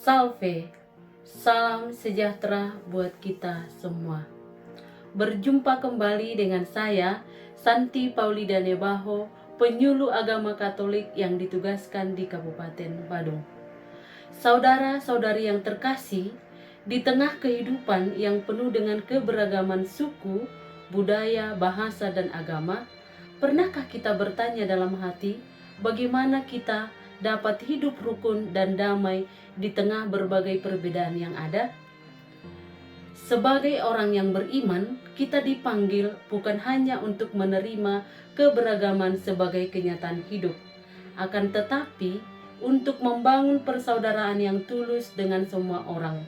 Salve, salam sejahtera buat kita semua. Berjumpa kembali dengan saya, Santi Paulida Nebaho, penyuluh agama Katolik yang ditugaskan di Kabupaten Badung. Saudara-saudari yang terkasih, di tengah kehidupan yang penuh dengan keberagaman suku, budaya, bahasa, dan agama, pernahkah kita bertanya dalam hati, bagaimana kita dapat hidup rukun dan damai di tengah berbagai perbedaan yang ada? Sebagai orang yang beriman, kita dipanggil bukan hanya untuk menerima keberagaman sebagai kenyataan hidup, akan tetapi untuk membangun persaudaraan yang tulus dengan semua orang.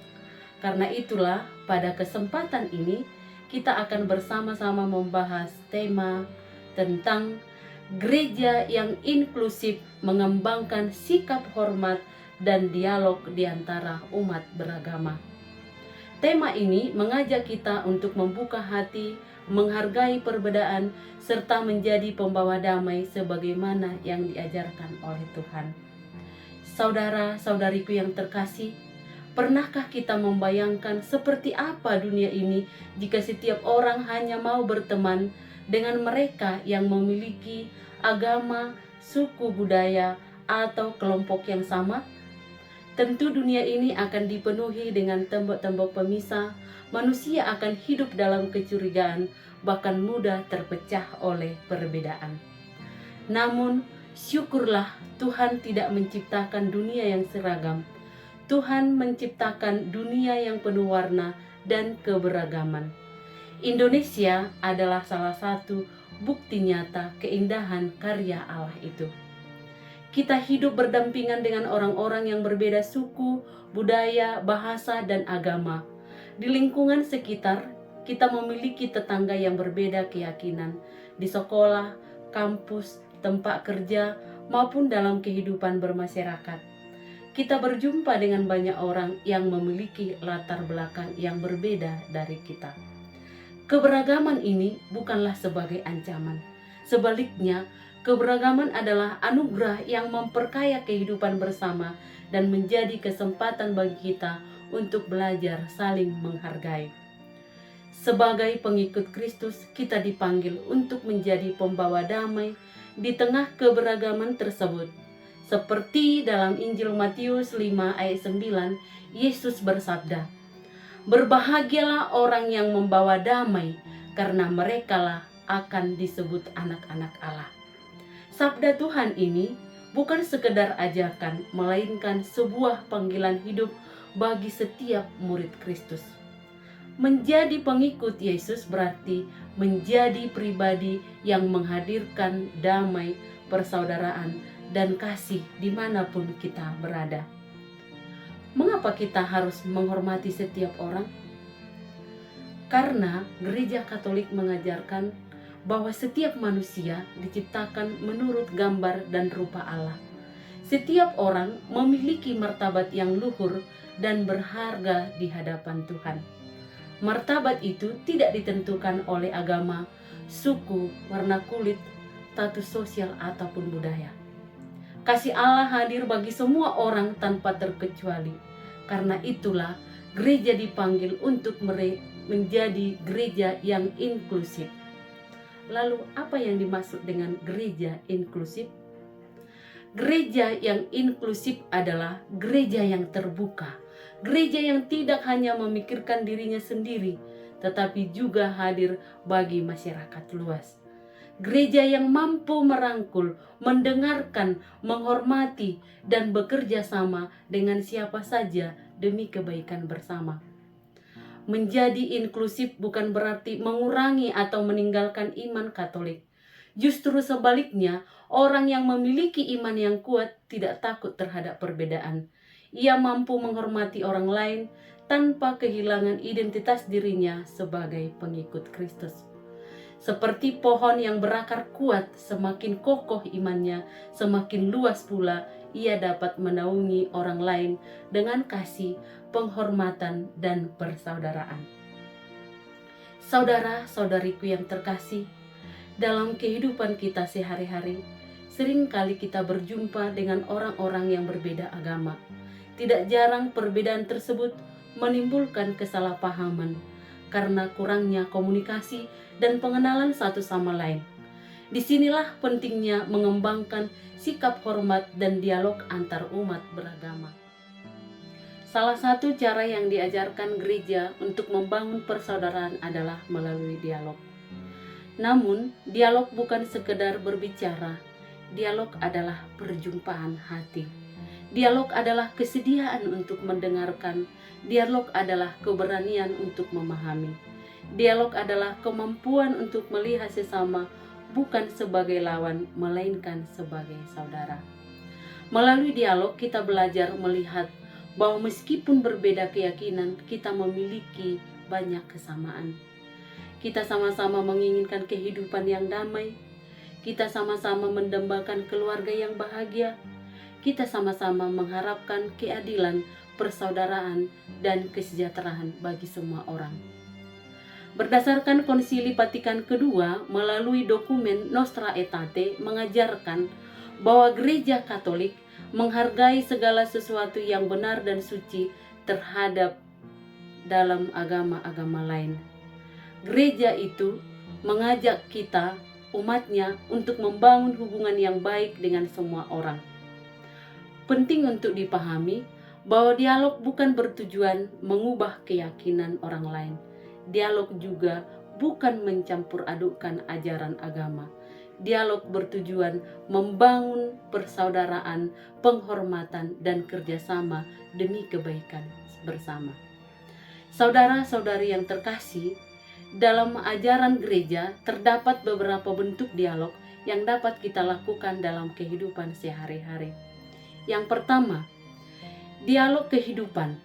Karena itulah, pada kesempatan ini, kita akan bersama-sama membahas tema tentang gereja yang inklusif, mengembangkan sikap hormat dan dialog di antara umat beragama. Tema ini mengajak kita untuk membuka hati, menghargai perbedaan, serta menjadi pembawa damai sebagaimana yang diajarkan oleh Tuhan. Saudara-saudariku yang terkasih, pernahkah kita membayangkan seperti apa dunia ini jika setiap orang hanya mau berteman dengan mereka yang memiliki agama, suku, budaya, atau kelompok yang sama? Tentu dunia ini akan dipenuhi dengan tembok-tembok pemisah. Manusia akan hidup dalam kecurigaan, bahkan mudah terpecah oleh perbedaan. Namun, syukurlah Tuhan tidak menciptakan dunia yang seragam. Tuhan menciptakan dunia yang penuh warna dan keberagaman. Indonesia adalah salah satu bukti nyata keindahan karya Allah itu. Kita hidup berdampingan dengan orang-orang yang berbeda suku, budaya, bahasa, dan agama. Di lingkungan sekitar, kita memiliki tetangga yang berbeda keyakinan. Di sekolah, kampus, tempat kerja, maupun dalam kehidupan bermasyarakat. Kita berjumpa dengan banyak orang yang memiliki latar belakang yang berbeda dari kita. Keberagaman ini bukanlah sebagai ancaman. Sebaliknya, keberagaman adalah anugerah yang memperkaya kehidupan bersama dan menjadi kesempatan bagi kita untuk belajar saling menghargai. Sebagai pengikut Kristus, kita dipanggil untuk menjadi pembawa damai di tengah keberagaman tersebut. Seperti dalam Injil Matius 5 ayat 9, Yesus bersabda, "Berbahagialah orang yang membawa damai, karena merekalah akan disebut anak-anak Allah." Sabda Tuhan ini bukan sekedar ajakan, melainkan sebuah panggilan hidup bagi setiap murid Kristus. Menjadi pengikut Yesus berarti menjadi pribadi yang menghadirkan damai, persaudaraan, dan kasih dimanapun kita berada. Mengapa kita harus menghormati setiap orang? Karena Gereja Katolik mengajarkan bahwa setiap manusia diciptakan menurut gambar dan rupa Allah. Setiap orang memiliki martabat yang luhur dan berharga di hadapan Tuhan. Martabat itu tidak ditentukan oleh agama, suku, warna kulit, status sosial, ataupun budaya. Kasih Allah hadir bagi semua orang tanpa terkecuali. Karena itulah gereja dipanggil untuk menjadi gereja yang inklusif. Lalu apa yang dimaksud dengan gereja inklusif? Gereja yang inklusif adalah gereja yang terbuka. Gereja yang tidak hanya memikirkan dirinya sendiri, tetapi juga hadir bagi masyarakat luas. Gereja yang mampu merangkul, mendengarkan, menghormati, dan bekerja sama dengan siapa saja demi kebaikan bersama. Menjadi inklusif bukan berarti mengurangi atau meninggalkan iman Katolik. Justru sebaliknya, orang yang memiliki iman yang kuat tidak takut terhadap perbedaan. Ia mampu menghormati orang lain tanpa kehilangan identitas dirinya sebagai pengikut Kristus. Seperti pohon yang berakar kuat, semakin kokoh imannya, semakin luas pula ia dapat menaungi orang lain dengan kasih, penghormatan, dan persaudaraan. Saudara-saudariku yang terkasih, dalam kehidupan kita sehari-hari, seringkali kita berjumpa dengan orang-orang yang berbeda agama. Tidak jarang perbedaan tersebut menimbulkan kesalahpahaman karena kurangnya komunikasi dan pengenalan satu sama lain. Disinilah pentingnya mengembangkan sikap hormat dan dialog antar umat beragama. Salah satu cara yang diajarkan gereja untuk membangun persaudaraan adalah melalui dialog. Namun, dialog bukan sekedar berbicara. Dialog adalah perjumpaan hati. Dialog adalah kesediaan untuk mendengarkan. Dialog adalah keberanian untuk memahami. Dialog adalah kemampuan untuk melihat sesama bukan sebagai lawan, melainkan sebagai saudara. Melalui dialog kita belajar melihat bahwa meskipun berbeda keyakinan, kita memiliki banyak kesamaan. Kita sama-sama menginginkan kehidupan yang damai. Kita sama-sama mendambakan keluarga yang bahagia. Kita sama-sama mengharapkan keadilan, persaudaraan, dan kesejahteraan bagi semua orang. Berdasarkan Konsili Vatikan II melalui dokumen Nostra Aetate mengajarkan bahwa Gereja Katolik menghargai segala sesuatu yang benar dan suci terhadap dalam agama-agama lain. Gereja itu mengajak kita, umatnya, untuk membangun hubungan yang baik dengan semua orang. Penting untuk dipahami bahwa dialog bukan bertujuan mengubah keyakinan orang lain. Dialog juga bukan mencampur adukkan ajaran agama. Dialog bertujuan membangun persaudaraan, penghormatan, dan kerjasama demi kebaikan bersama. Saudara-saudari yang terkasih, dalam ajaran gereja terdapat beberapa bentuk dialog yang dapat kita lakukan dalam kehidupan sehari-hari. Yang pertama, dialog kehidupan.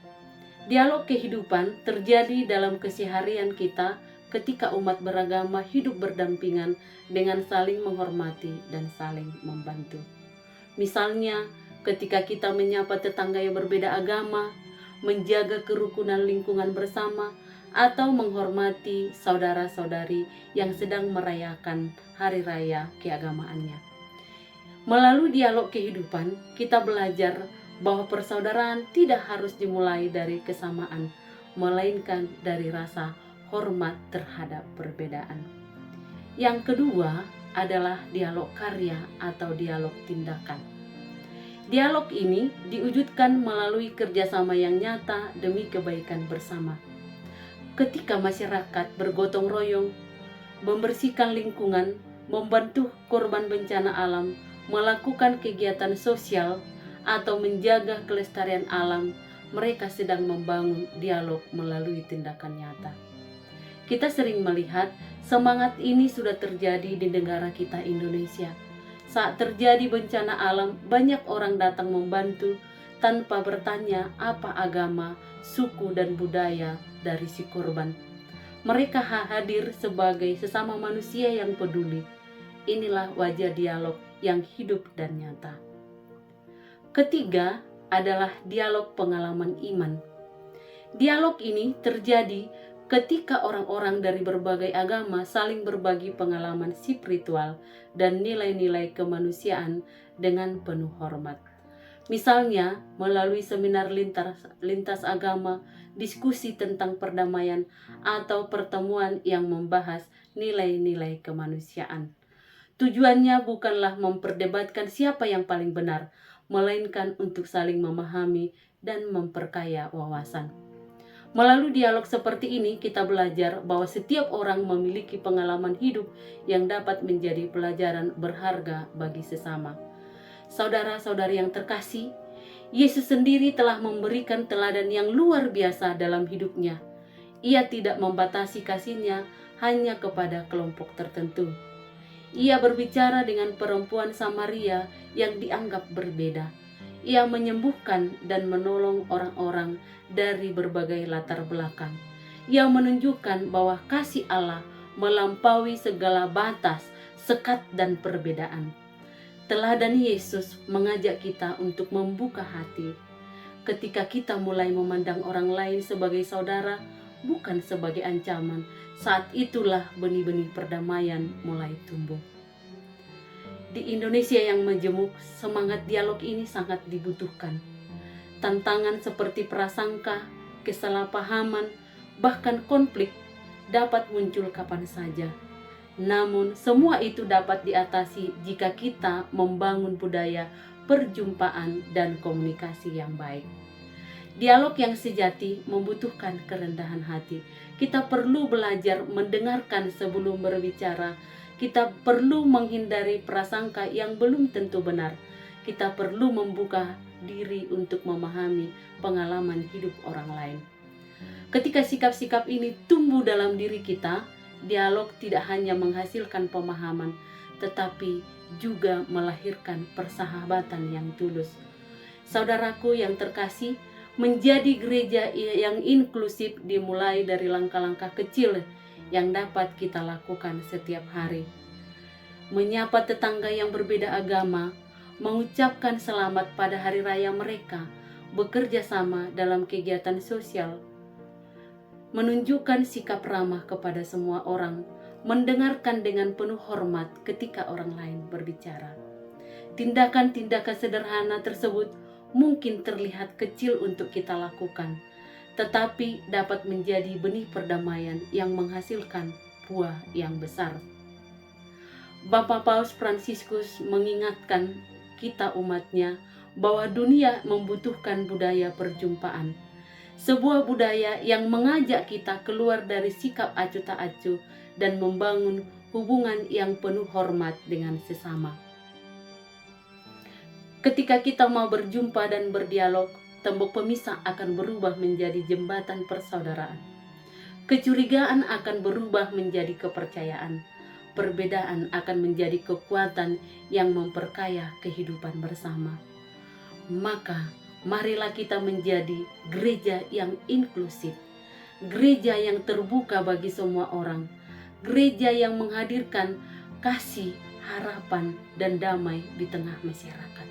Dialog kehidupan terjadi dalam keseharian kita ketika umat beragama hidup berdampingan dengan saling menghormati dan saling membantu. Misalnya, ketika kita menyapa tetangga yang berbeda agama, menjaga kerukunan lingkungan bersama, atau menghormati saudara-saudari yang sedang merayakan hari raya keagamaannya. Melalui dialog kehidupan, kita belajar bahwa persaudaraan tidak harus dimulai dari kesamaan, melainkan dari rasa hormat terhadap perbedaan. Yang kedua adalah dialog karya atau dialog tindakan. Dialog ini diwujudkan melalui kerjasama yang nyata demi kebaikan bersama. Ketika masyarakat bergotong royong, membersihkan lingkungan, membantu korban bencana alam, melakukan kegiatan sosial, atau menjaga kelestarian alam, mereka sedang membangun dialog melalui tindakan nyata. Kita sering melihat semangat ini sudah terjadi di negara kita Indonesia. Saat terjadi bencana alam, banyak orang datang membantu tanpa bertanya apa agama, suku, dan budaya dari si korban. Mereka hadir sebagai sesama manusia yang peduli. Inilah wajah dialog yang hidup dan nyata. Ketiga adalah dialog pengalaman iman. Dialog ini terjadi ketika orang-orang dari berbagai agama saling berbagi pengalaman spiritual dan nilai-nilai kemanusiaan dengan penuh hormat. Misalnya, melalui seminar lintas agama, diskusi tentang perdamaian, atau pertemuan yang membahas nilai-nilai kemanusiaan. Tujuannya bukanlah memperdebatkan siapa yang paling benar, melainkan untuk saling memahami dan memperkaya wawasan. Melalui dialog seperti ini, kita belajar bahwa setiap orang memiliki pengalaman hidup yang dapat menjadi pelajaran berharga bagi sesama. Saudara-saudari yang terkasih, Yesus sendiri telah memberikan teladan yang luar biasa dalam hidupnya. Ia tidak membatasi kasih-Nya hanya kepada kelompok tertentu. Ia berbicara dengan perempuan Samaria yang dianggap berbeda. Ia menyembuhkan dan menolong orang-orang dari berbagai latar belakang. Ia menunjukkan bahwa kasih Allah melampaui segala batas, sekat, dan perbedaan. Teladan Yesus mengajak kita untuk membuka hati. Ketika kita mulai memandang orang lain sebagai saudara, bukan sebagai ancaman, saat itulah benih-benih perdamaian mulai tumbuh. Di Indonesia yang majemuk, semangat dialog ini sangat dibutuhkan. Tantangan seperti prasangka, kesalahpahaman, bahkan konflik dapat muncul kapan saja. Namun, semua itu dapat diatasi jika kita membangun budaya perjumpaan dan komunikasi yang baik. Dialog yang sejati membutuhkan kerendahan hati. Kita perlu belajar mendengarkan sebelum berbicara. Kita perlu menghindari prasangka yang belum tentu benar. Kita perlu membuka diri untuk memahami pengalaman hidup orang lain. Ketika sikap-sikap ini tumbuh dalam diri kita, dialog tidak hanya menghasilkan pemahaman, tetapi juga melahirkan persahabatan yang tulus. Saudaraku yang terkasih, menjadi gereja yang inklusif dimulai dari langkah-langkah kecil yang dapat kita lakukan setiap hari. Menyapa tetangga yang berbeda agama, mengucapkan selamat pada hari raya mereka, bekerja sama dalam kegiatan sosial, menunjukkan sikap ramah kepada semua orang, mendengarkan dengan penuh hormat ketika orang lain berbicara. Tindakan-tindakan sederhana tersebut mungkin terlihat kecil untuk kita lakukan, tetapi dapat menjadi benih perdamaian yang menghasilkan buah yang besar. Bapak Paus Fransiskus mengingatkan kita umatnya bahwa dunia membutuhkan budaya perjumpaan. Sebuah budaya yang mengajak kita keluar dari sikap acuh tak acuh dan membangun hubungan yang penuh hormat dengan sesama. Ketika kita mau berjumpa dan berdialog, tembok pemisah akan berubah menjadi jembatan persaudaraan. Kecurigaan akan berubah menjadi kepercayaan. Perbedaan akan menjadi kekuatan yang memperkaya kehidupan bersama. Maka, marilah kita menjadi gereja yang inklusif, gereja yang terbuka bagi semua orang, gereja yang menghadirkan kasih, harapan, dan damai di tengah masyarakat.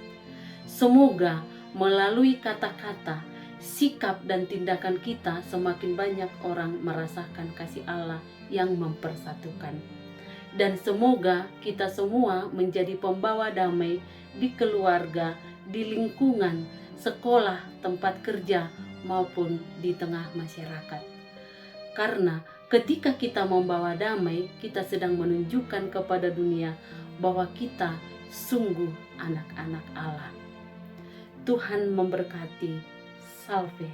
Semoga melalui kata-kata, sikap, dan tindakan kita semakin banyak orang merasakan kasih Allah yang mempersatukan. Dan semoga kita semua menjadi pembawa damai di keluarga, di lingkungan, sekolah, tempat kerja, maupun di tengah masyarakat. Karena ketika kita membawa damai, kita sedang menunjukkan kepada dunia bahwa kita sungguh anak-anak Allah. Tuhan memberkati. Salve.